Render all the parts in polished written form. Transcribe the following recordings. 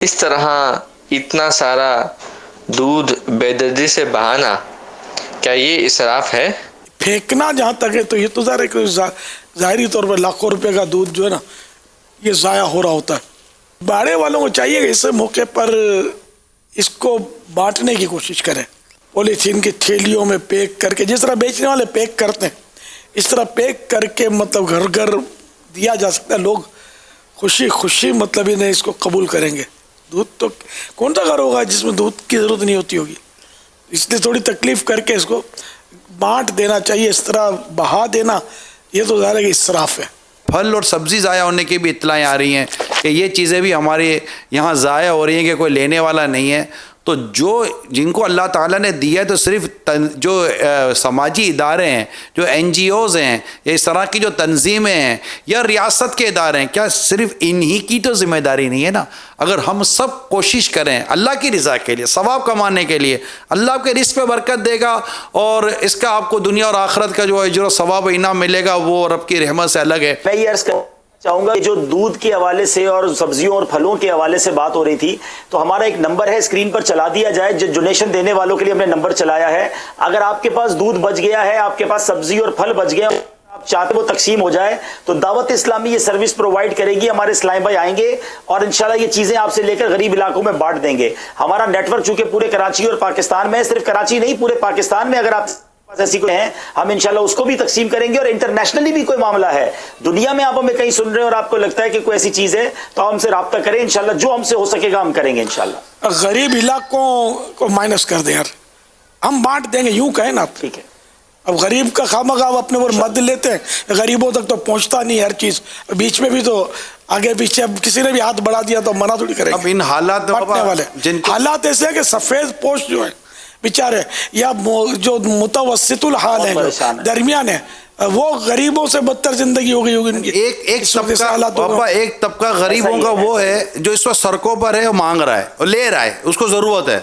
اس طرح اتنا سارا دودھ بے دردی سے بہانا کیا یہ اسراف ہے؟ پھینکنا جہاں تک ہے تو یہ تو ظاہری طور پر لاکھوں روپے کا دودھ جو ہے نا یہ ضائع ہو رہا ہوتا ہے۔ باڑے والوں کو چاہیے کہ اس موقع پر اس کو بانٹنے کی کوشش کریں، پولیتھین کی تھیلیوں میں پیک کر کے، جس طرح بیچنے والے پیک کرتے ہیں اس طرح پیک کر کے مطلب گھر گھر دیا جا سکتا ہے۔ لوگ خوشی خوشی مطلب انہیں اس کو قبول کریں گے۔ دودھ تو کون سا گھر ہوگا جس میں دودھ کی ضرورت نہیں ہوتی ہوگی، اس لیے تھوڑی تکلیف کر کے اس کو بانٹ دینا چاہیے۔ اس طرح بہا دینا یہ تو ظاہر ہے کہ اسراف ہے۔ پھل اور سبزی ضائع ہونے کی بھی اطلاعیں آ رہی ہیں کہ یہ چیزیں بھی ہمارے یہاں ضائع ہو رہی ہیں کہ کوئی لینے والا نہیں ہے۔ تو جن کو اللہ تعالیٰ نے دیا ہے تو صرف جو سماجی ادارے ہیں، جو NGOs ہیں، یا اس طرح کی جو تنظیمیں ہیں یا ریاست کے ادارے ہیں، کیا صرف انہی کی تو ذمہ داری نہیں ہے نا؟ اگر ہم سب کوشش کریں اللہ کی رضا کے لیے، ثواب کمانے کے لیے، اللہ آپ کے رزق پہ برکت دے گا اور اس کا آپ کو دنیا اور آخرت کا جو اجر و ثواب و انعام ملے گا وہ رب کی رحمت سے الگ ہے۔ میں یہ عرض کرنا چاہوں گا کہ جو دودھ کے حوالے سے اور سبزیوں اور پھلوں کے حوالے سے بات ہو رہی تھی، تو ہمارا ایک نمبر ہے، اسکرین پر چلا دیا جائے، جو ڈونیشن دینے والوں کے لیے ہم نے نمبر چلایا ہے۔ اگر آپ کے پاس دودھ بچ گیا ہے، آپ کے پاس سبزی اور پھل بچ گیا، آپ چاہتے وہ تقسیم ہو جائے، تو دعوت اسلامی یہ سروس پرووائڈ کرے گی۔ ہمارے اسلام بھائی آئیں گے اور انشاءاللہ یہ چیزیں آپ سے لے کر غریب علاقوں میں بانٹ دیں گے۔ ہمارا نیٹ ورک چونکہ پورے کراچی اور پاکستان میں، صرف کراچی نہیں پورے پاکستان میں، اگر آپ ایسی کوئی ہیں ہم انشاءاللہ اس کو بھی تقسیم کریں گے۔ اور انٹرنیشنلی بھی کوئی معاملہ ہے، دنیا میں آپ ہمیں کہیں سن رہے ہیں اور آپ کو لگتا ہے کہ کوئی ایسی چیز ہے تو ہم سے رابطہ کریں، انشاءاللہ جو ہم سے ہو سکے گا ہم کریں گے انشاءاللہ۔ غریب علاقوں کو مائنس کر دیں یار، ہم بانٹ دیں گے، یوں کہیں نا آپ۔ ٹھیک ہے، اب غریب کا خواہ اپنے اوپر مد لیتے ہیں، غریبوں تک تو پہنچتا نہیں ہر چیز، بیچ میں بھی تو آگے پیچھے اب کسی نے بھی ہاتھ بڑھا دیا تو منع تھوڑی کریں گے۔ اب ان حالات بانٹنے والے حالات ایسے ہیں کہ سفید پوش جو ہیں بیچارے، یا جو متوسط الحال ہیں، جو درمیان ہے، وہ غریبوں سے بدتر زندگی ہو گئی ہوگی ان کی۔ ایک طبقہ غریبوں کا وہ ہے جو اس وقت سڑکوں پر ہے، مانگ رہا ہے اور لے رہا ہے، اس کو ضرورت ہے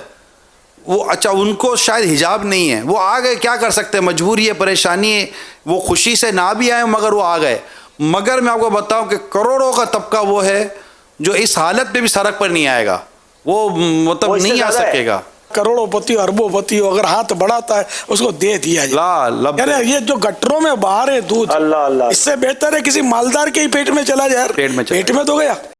وہ، اچھا ان کو شاید حجاب نہیں ہے، وہ آ گئے، کیا کر سکتے ہیں، مجبوری ہے، پریشانی ہے، وہ خوشی سے نہ بھی آئے مگر وہ آ گئے۔ مگر میں آپ کو بتاؤں کہ کروڑوں کا طبقہ وہ ہے جو اس حالت میں بھی سڑک پر نہیں آئے گا، وہ مطلب نہیں آ سکے گا۔ کروڑوں پتی اربوں پتی اگر ہاتھ بڑھاتا ہے اس کو دے دیا جائے۔ یعنی یہ جو گٹروں میں باہر ہے دودھ، اس سے بہتر ہے کسی مالدار کے ہی پیٹ میں چلا جائے، پیٹ میں تو گیا۔